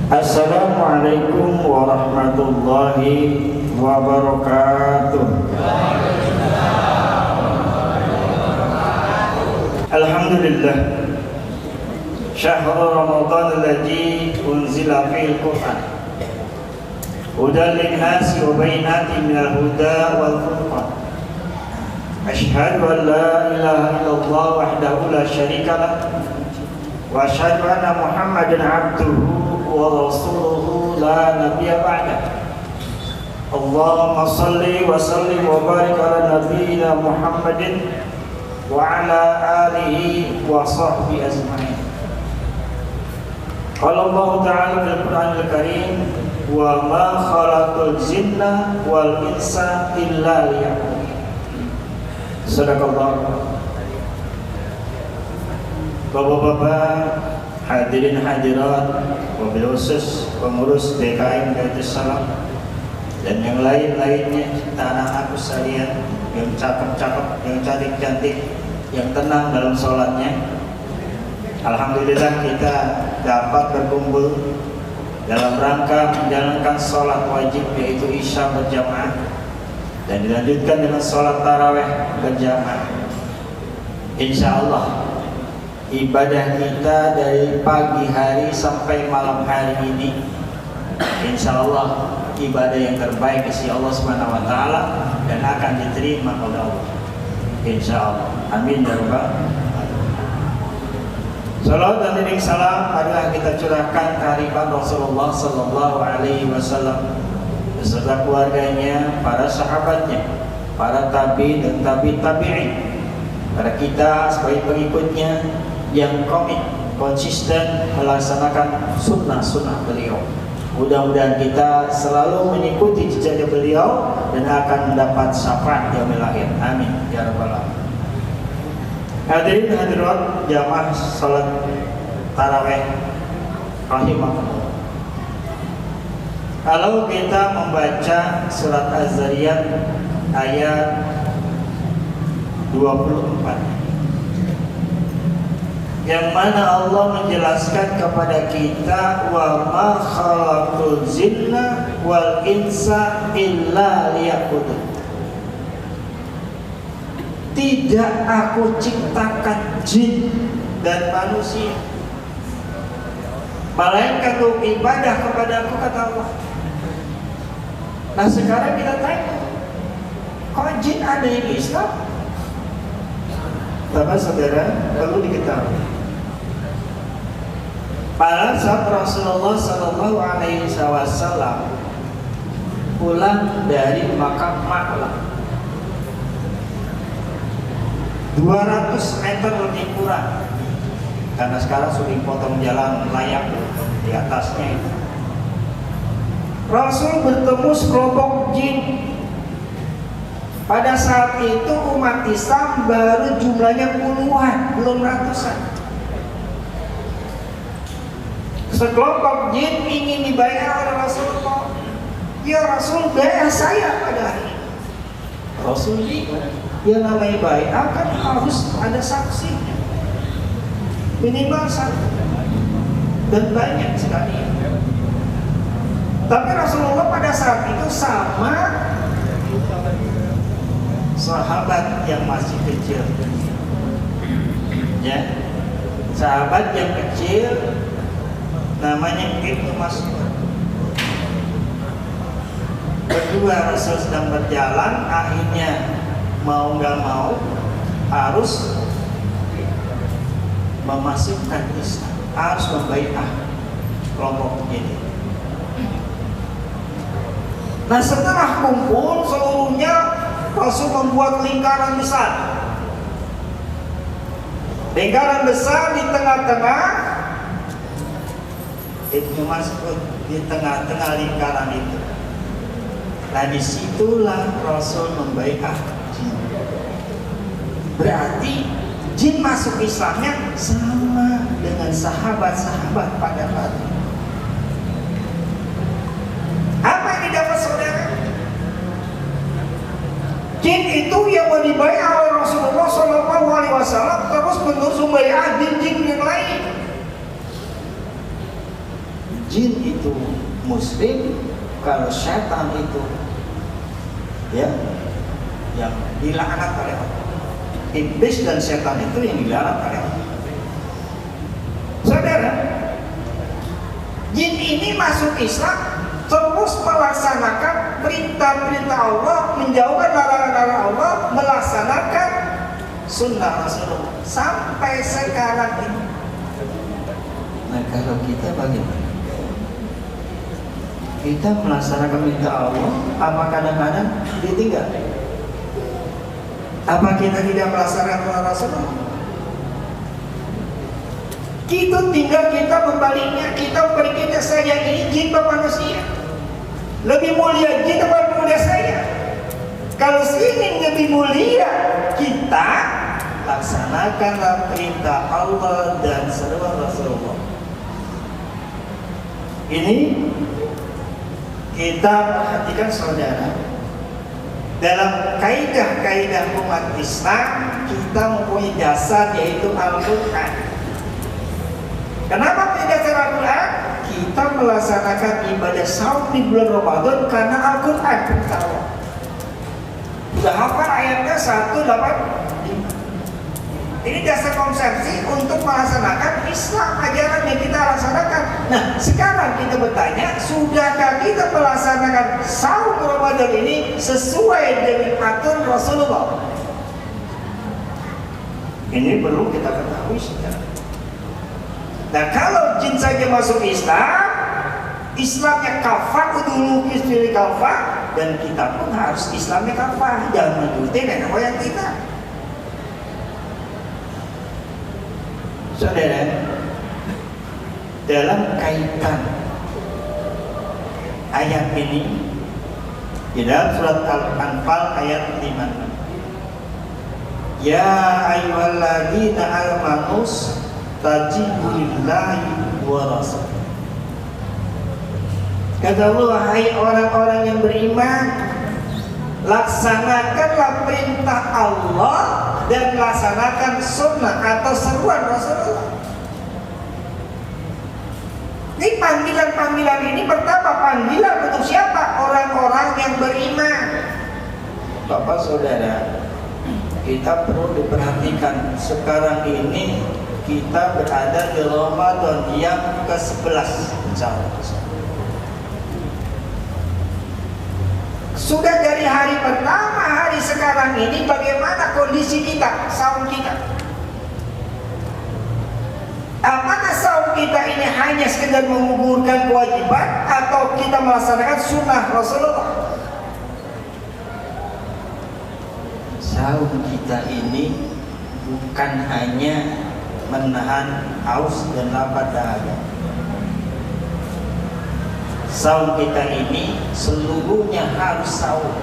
Assalamualaikum warahmatullahi wabarakatuh. Alhamdulillah. Syahrul Ramadan alladzi unzila fil Qur'an hudan lin-nasi wa bayyinatin minal huda wal furqan. Asyhadu an la ilaha illallah wahdahu la syarika lah wa asyhadu anna Muhammadan abduhu wa rasuluhu la nabiyya ba'da. Allahumma salli wa sallim wa barik ala nabiyyina Muhammadin wa ala alihi wa sahbihi ajma'in. Qala Allah ta'ala fil Qur'anil Karim wa ma khalaqul jinna wal insa illa liya'budun. Sadaqallah. Bapak-bapak, hadirin hadirat, wabil khusus pengurus DKM Darussalam dan yang lain-lainnya, anak-anakku sekalian yang cakep-cakep, yang cantik-cantik, yang tenang dalam sholatnya. Alhamdulillah kita dapat berkumpul dalam rangka menjalankan sholat wajib yaitu Isya berjamaah dan dilanjutkan dengan sholat taraweh berjamaah. Insya Allah ibadah kita dari pagi hari sampai malam hari ini, insya Allah ibadah yang terbaik di Allah Subhanahu Wa Taala dan akan diterima oleh Allah. Insya Allah. Amin ya rabbal alamin. Salawat dan iring salam adalah kita curahkan kehadiran Rasulullah Sallallahu Alaihi Wasallam beserta keluarganya, para sahabatnya, para tabi dan tabi'in, para kita sebagai pengikutnya yang komit, konsisten melaksanakan sunnah-sunnah beliau. Mudah-mudahan kita selalu mengikuti jejak beliau dan akan mendapat syafaat yaumil akhir. Amin ya rabbal alamin. Hadirin hadirat jamaah salat tarawih rahimakumullah. Kalau kita membaca surat Az-Zariyat ayat 24 yang mana Allah menjelaskan kepada kita wa ma khalaqul jinna wal insa illa liya'budun. Tidak aku ciptakan jin dan manusia melainkan untuk ibadah kepadaku, kata Allah. Nah sekarang kita tanya, kok jin ada yang Islam? Tapi saudara perlu diketahui, pada saat Rasulullah Sallallahu Alaihi Wasallam pulang dari Makkah Maklah 200 meter lebih kurang, karena sekarang sudah dipotong jalan layak di atasnya itu. Rasul bertemu sekelompok jin. Pada saat itu umat Islam baru jumlahnya puluhan, belum ratusan. Sekelompok jin ingin dibayar oleh Rasulullah. Ya Rasul, bayar saya pada hari ini. Rasul bingung. Ya namanya bayar kan harus ada saksi, minimal satu, dan banyak sekali. Tapi Rasulullah pada saat itu sama sahabat yang masih kecil, ya, sahabat yang kecil namanya Ibnu Mas'ud. Berdua Rasul sedang berjalan, akhirnya mau nggak mau harus memasukkan Islam, harus membaiat kelompok ini. Nah setelah kumpul seluruhnya, Rasul membuat lingkaran besar. Lingkaran besar di tengah-tengah, Ibnu Mas'ud di tengah-tengah lingkaran itu. Nah disitulah Rasul membaiat jin. Berarti jin masuk Islamnya sama dengan sahabat-sahabat pada hari. Apa yang didapat saudara? Jin itu yang mau dibaiat oleh Rasulullah SAW terus menerus membaiat jin-jin yang lain. jin itu muslim, kalau setan itu ya yang dilaknat oleh Allah. Iblis dan setan itu yang dilaknat oleh Allah. Saudara, jin ini masuk Islam terus melaksanakan perintah-perintah Allah, menjauhkan larangan-larangan Allah, melaksanakan sunnah Rasulullah sampai sekarang ini. Nah, kalau kita bagaimana? Kita melaksanakan perintah Allah, apa kadang-kadang ditinggal? Apa kita tidak melaksanakan perintah Rasulullah? Kita tinggal kita membaliknya, kita berpikir saya ini jin atau manusia, lebih mulia jin atau mulia saya. Kalau ingin lebih mulia, kita laksanakanlah perintah Allah dan seruan Rasulullah. Ini kita perhatikan saudara, dalam kaidah-kaidah umat Islam kita mempunyai dasar yaitu Al-Quran. Kenapa tidak dasar Al-Quran? Kita melaksanakan ibadah saum di bulan Ramadan karena Al-Quran perintah Allah. Sudah hafal ayatnya 185. Ini dasar konsepsi untuk melaksanakan Islam, ajaran yang kita laksanakan. Nah, sekarang kita bertanya, sudahkah kita melaksanakan saum Ramadan ini sesuai dengan aturan Rasulullah? Ini perlu kita ketahui sekarang. Nah, kalau jin saja masuk Islam, Islamnya kafah, dulu istri kafah, dan kita pun harus Islamnya kafah. Jangan mengikuti nenek moyang kita. Saudara, dalam kaitan ayat ini di dalam surat Al-Anfal ayat 5, ya ayyuhalladzina amanu tajibu lillahi wa rasul. Kata Allah, hai orang-orang yang beriman, laksanakanlah perintah Allah dan laksanakan sunnah atau seruan Rasulullah. Ini panggilan-panggilan ini pertama panggilan untuk siapa? Orang-orang yang beriman. Bapak saudara, kita perlu diperhatikan sekarang ini kita berada di Ramadan yang ke-11 insyaallah. Sudah dari hari pertama hari sekarang ini bagaimana kondisi kita, saum kita? Apakah saum kita ini hanya sekedar menggugurkan kewajiban atau kita melaksanakan sunnah Rasulullah? Saum kita ini bukan hanya menahan haus dan lapar dahaga. Saum kita ini seluruhnya harus saum.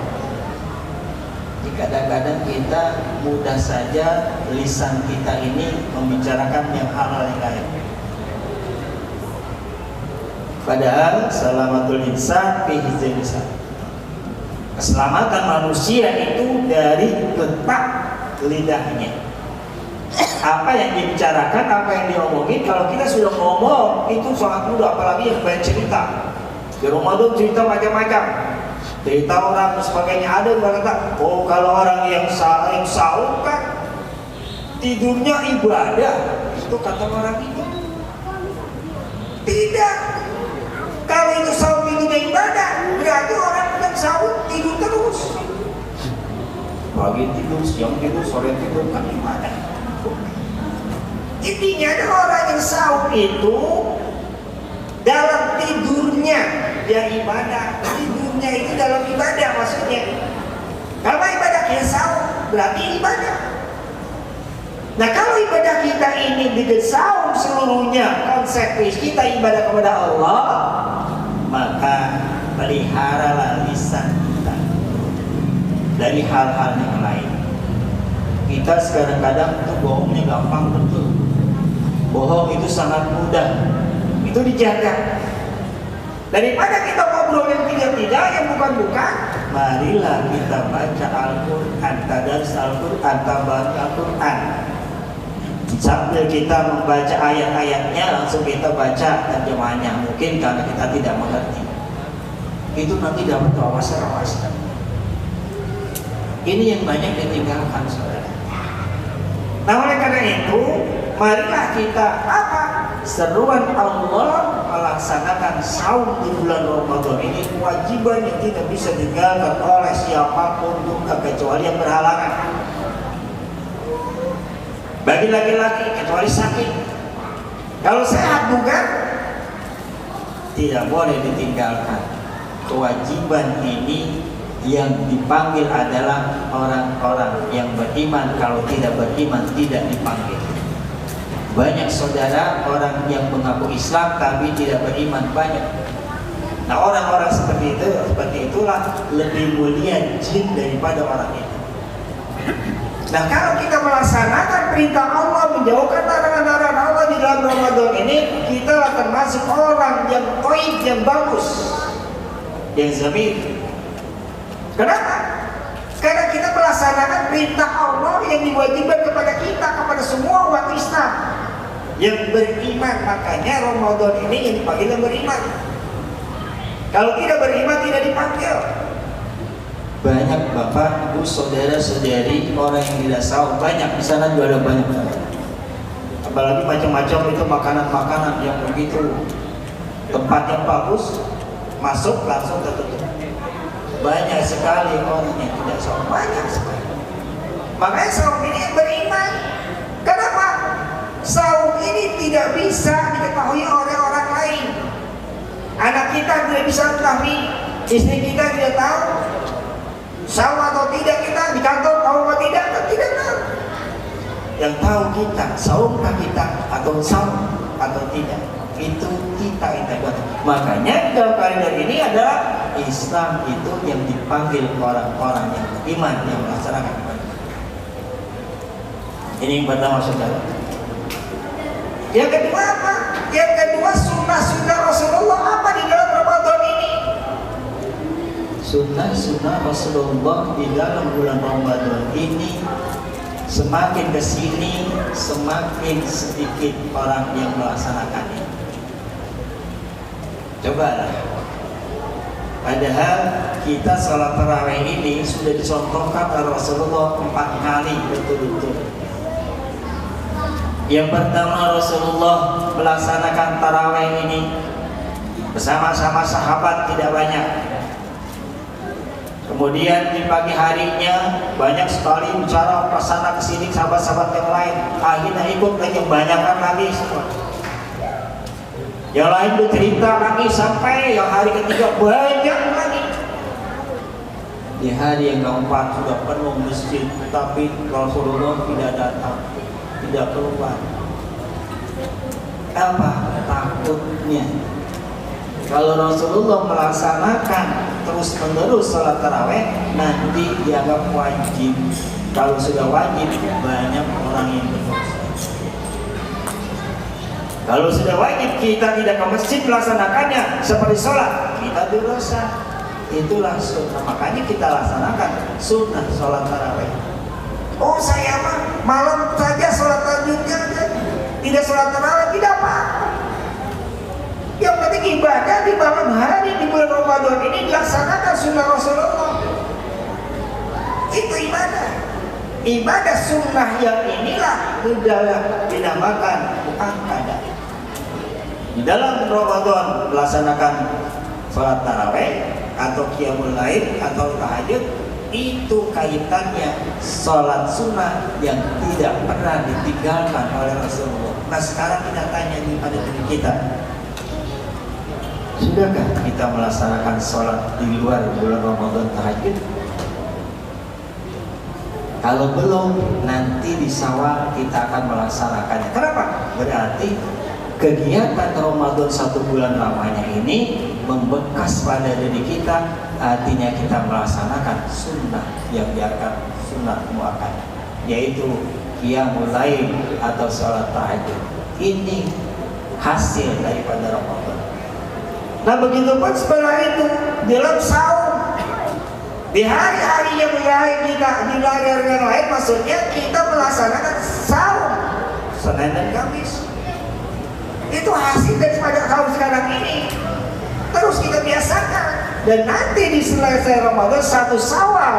Kadang-kadang kita mudah saja lisan kita ini membicarakan yang hal-hal yang lain. Padahal selamatul insan fi hizbil lisan. Keselamatan manusia itu dari letak lidahnya. Apa yang dibicarakan, apa yang diomongin, kalau kita sudah ngomong itu sangat mudah, apalagi yang banyak cerita. Di Ramadan cerita macam-macam, cerita orang dan sebagainya. Ada yang berkata, oh kalau orang yang saum kan tidurnya ibadah, itu kata orang itu. Tidak, kalau itu saum tidurnya ibadah, berarti orang yang saum tidur terus. Pagi tidur, siang tidur, sore tidur, kan ibadah. Intinya adalah orang yang saum itu dalam tidurnya dia ibadah, tidurnya itu dalam ibadah maksudnya. Kalau ibadah dia saum berarti ibadah. Nah kalau ibadah kita ini dengan saum seluruhnya, konsep kita ibadah kepada Allah, maka peliharalah lisan kita dari hal-hal yang lain. Kita sekarang kadang itu bohongnya gampang betul. Bohong itu sangat mudah. Itu dijaga. Daripada kita ngobrol yang tidak-tidak, yang bukan-bukan, marilah kita baca Al-Quran, tadarus Al-Quran, tambahan Al-Quran. sambil kita membaca ayat-ayatnya langsung kita baca terjemahannya, mungkin karena kita tidak mengerti. Itu nanti dapat wawasan. Ini yang banyak ditinggalkan, saudara. Nah, oleh karena itu, marilah kita seruan Allah melaksanakan saum di bulan Ramadan ini kewajiban yang tidak bisa ditinggalkan oleh siapapun juga kecuali yang berhalangan. Bagi laki-laki kecuali sakit. Kalau sehat bukan, tidak boleh ditinggalkan. Kewajiban ini yang dipanggil adalah orang-orang yang beriman. Kalau tidak beriman tidak dipanggil. Banyak saudara orang yang mengaku Islam tapi tidak beriman banyak. Nah, orang-orang seperti itulah lebih mulia jin daripada orang itu. Nah, kalau kita melaksanakan perintah Allah, menjauhkan larangan-larangan Allah di dalam Ramadan ini, kita termasuk orang yang toib, yang bagus, yang zamir. Kenapa? Karena kita melaksanakan perintah Allah yang diwajibkan kepada kita, kepada semua umat Islam yang beriman. Makanya Ramadan ini yang dipanggil yang beriman. Kalau tidak beriman tidak dipanggil. Banyak bapak, ibu, saudara-saudari orang yang tidak sahur banyak di sana juga ada banyak. Apalagi macam-macam itu makanan-makanan yang begitu tempatnya bagus, masuk langsung tertutup. Banyak sekali orang yang tidak sahur, banyak sekali. Makanya sahur ini yang beriman. Kenapa? Sahur ini tidak bisa diketahui oleh orang lain. Anak kita tidak bisa ketahui, istri kita tidak tahu. Sahur atau tidak kita di kantor tahu atau tidak tahu. Yang tahu kita sahurkah kita atau sahur atau tidak, itu kita buat. Makanya dalam kalender ini adalah Islam itu yang dipanggil orang-orang yang beriman, yang melaksanakan ibadah. Ini yang pertama, saudara. Yang kedua apa? Yang kedua sunnah-sunnah Rasulullah apa di dalam Ramadan ini? Sunnah-sunnah Rasulullah di dalam bulan Ramadan ini semakin kesini semakin sedikit orang yang melaksanakannya. Cobalah. Padahal kita sholat tarawih ini sudah dicontohkan oleh Rasulullah 4 kali betul-betul. Yang pertama, Rasulullah melaksanakan tarawih ini bersama-sama sahabat tidak banyak. Kemudian di pagi harinya banyak sekali bicara kesana kesini sahabat-sahabat yang lain. Akhirnya ikut lagi yang banyakkan lagi semua. Yang lain bercerita lagi sampai yang hari ketiga banyak lagi. Di hari yang keempat sudah penuh masjid, tapi Rasulullah tidak datang, tidak keluar. Apa? Takutnya kalau Rasulullah melaksanakan terus-menerus sholat tarawih nanti dianggap wajib. Kalau sudah wajib banyak orang yang berdosa. Kalau sudah wajib kita tidak ke masjid melaksanakannya seperti sholat, kita berdosa. Itulah sunnah. Makanya kita laksanakan sunnah sholat tarawih. Oh, saya mah malam saja sholat tahajudnya aja, tidak sholat tarawih, tidak apa-apa. Yang penting ibadah di malam hari di bulan Ramadan ini dilaksanakan sunnah Rasulullah. Itu ibadah. Ibadah sunnah yang inilah dinamakan muakkadah. Di dalam Ramadan melaksanakan sholat tarawih atau qiyamul lail atau tahajud, itu kaitannya sholat sunnah yang tidak pernah ditinggalkan oleh Rasulullah. Nah, sekarang kita tanya pada diri kita, sudahkah kita melaksanakan sholat di luar bulan Ramadan tahajud? Kalau belum, nanti di Syawal kita akan melaksanakannya. Kenapa? Berarti kegiatan Ramadan 1 bulan lamanya ini membekas pada diri kita, artinya kita melaksanakan sunnah yang dianggap sunnah muakkadah, yaitu qiyamul lail atau sholat tahajud. Ini hasil daripada Ramadan. Nah, begitu pun setelah itu dalam saum, di hari-hari yang lain kita, di hari yang lain maksudnya kita melaksanakan saum Senin dan Kamis. Itu hasil daripada kaum sekarang ini. Terus kita biasakan. Dan nanti di selesai Ramadan 1 Syawal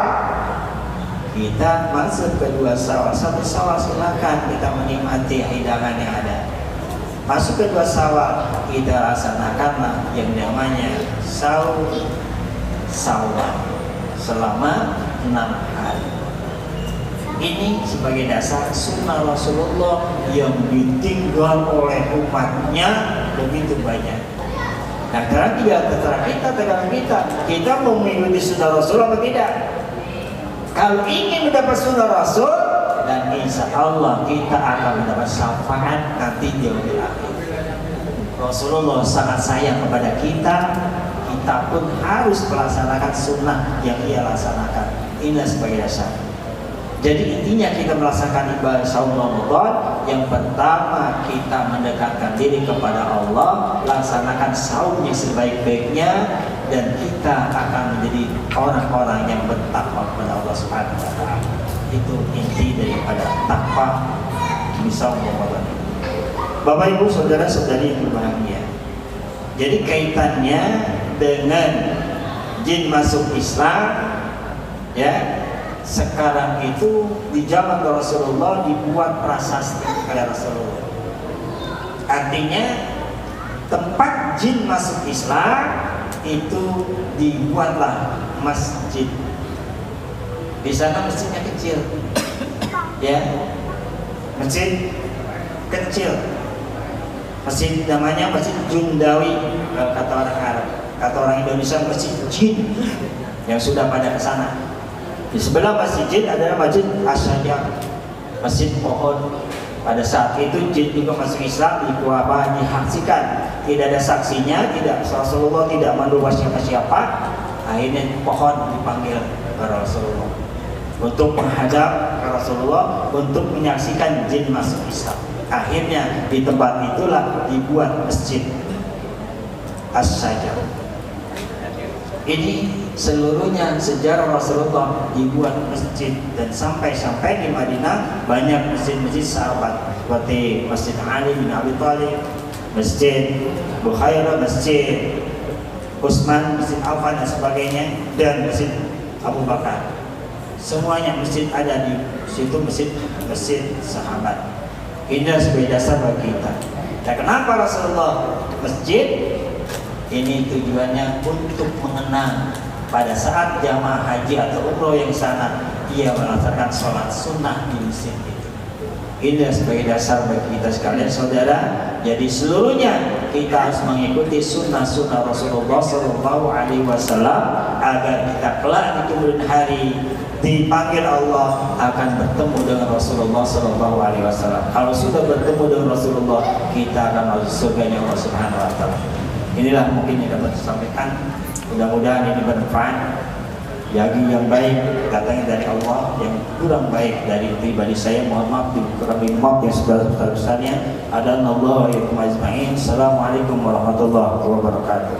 kita masuk ke 2 Syawal. 1 Syawal silakan kita menikmati hidangan yang ada. Masuk ke 2 Syawal kita laksanakanlah yang namanya Saum Syawal selama 6 hari. Ini sebagai dasar sunnah Rasulullah yang ditinggal oleh umatnya begitu banyak. Nah, tergantung kita mau mengikuti sunnah Rasul atau tidak. Kalau ingin mendapat sunnah Rasul, dan insya Allah kita akan mendapat syafaat nanti di yaumil akhir. Rasulullah sangat sayang kepada kita, kita pun harus melaksanakan sunnah yang ia laksanakan. Inilah sebagai dasar. Jadi intinya kita melaksanakan ibadah saum Ramadan, yang pertama kita mendekatkan diri kepada Allah, laksanakan saumnya sebaik-baiknya, dan kita akan menjadi orang-orang yang bertakwa kepada Allah Subhanahu wa taala. Itu inti daripada takwa di saum Ramadan. Bapak Ibu saudara-saudari yang berbahagia. Jadi kaitannya dengan jin masuk Islam, ya. Sekarang itu di zaman Rasulullah dibuat prasasti oleh Rasulullah. Artinya tempat jin masuk Islam itu dibuatlah masjid. Di sana masjidnya kecil, ya, masjid kecil. Masjid namanya Masjid Jundawi, kata orang Arab. Kata orang Indonesia masjid jin yang sudah pada kesana. Di sebelah masjid jin adalah Masjid Asy-Syajar, masjid pohon. Pada saat itu jin juga masuk Islam, disaksikan. Tidak ada saksinya, tidak, Rasulullah tidak merubah siapa-siapa. Akhirnya pohon dipanggil ke Rasulullah untuk menghadap ke Rasulullah untuk menyaksikan jin masuk Islam. Akhirnya di tempat itulah dibuat Masjid Asy-Syajar. Ini seluruhnya sejarah Rasulullah dibuat masjid, dan sampai di Madinah banyak masjid-masjid sahabat seperti Masjid Ali bin Abi Thalib, Masjid Bukhairah, Masjid Utsman, Masjid Affan dan sebagainya, dan Masjid Abu Bakar. Semuanya masjid ada di situ, masjid sahabat. Ini sebagai dasar bagi kita. Dan kenapa Rasulullah masjid? Ini tujuannya untuk mengenang pada saat jamaah haji atau umroh yang sana, ia melaksanakan sholat sunnah di masjid itu. Ini sebagai dasar bagi kita sekalian saudara. Jadi seluruhnya kita harus mengikuti sunnah-sunnah Rasulullah Sallallahu Alaihi Wasallam agar kita kelak di kemudian hari dipanggil Allah akan bertemu dengan Rasulullah Sallallahu Alaihi Wasallam. Kalau sudah bertemu dengan Rasulullah, kita akan masuk surganya Allah Subhanahu Wa Taala. Inilah mungkin yang dapat disampaikan. Mudah-mudahan ini bermanfaat. Yang baik datangnya dari Allah, yang kurang baik dari pribadi saya. Mohon maaf, kurang maaf yang sebesar-besarnya. Adana Allah wa iyyakum ajma'in. Assalamualaikum warahmatullahi wabarakatuh.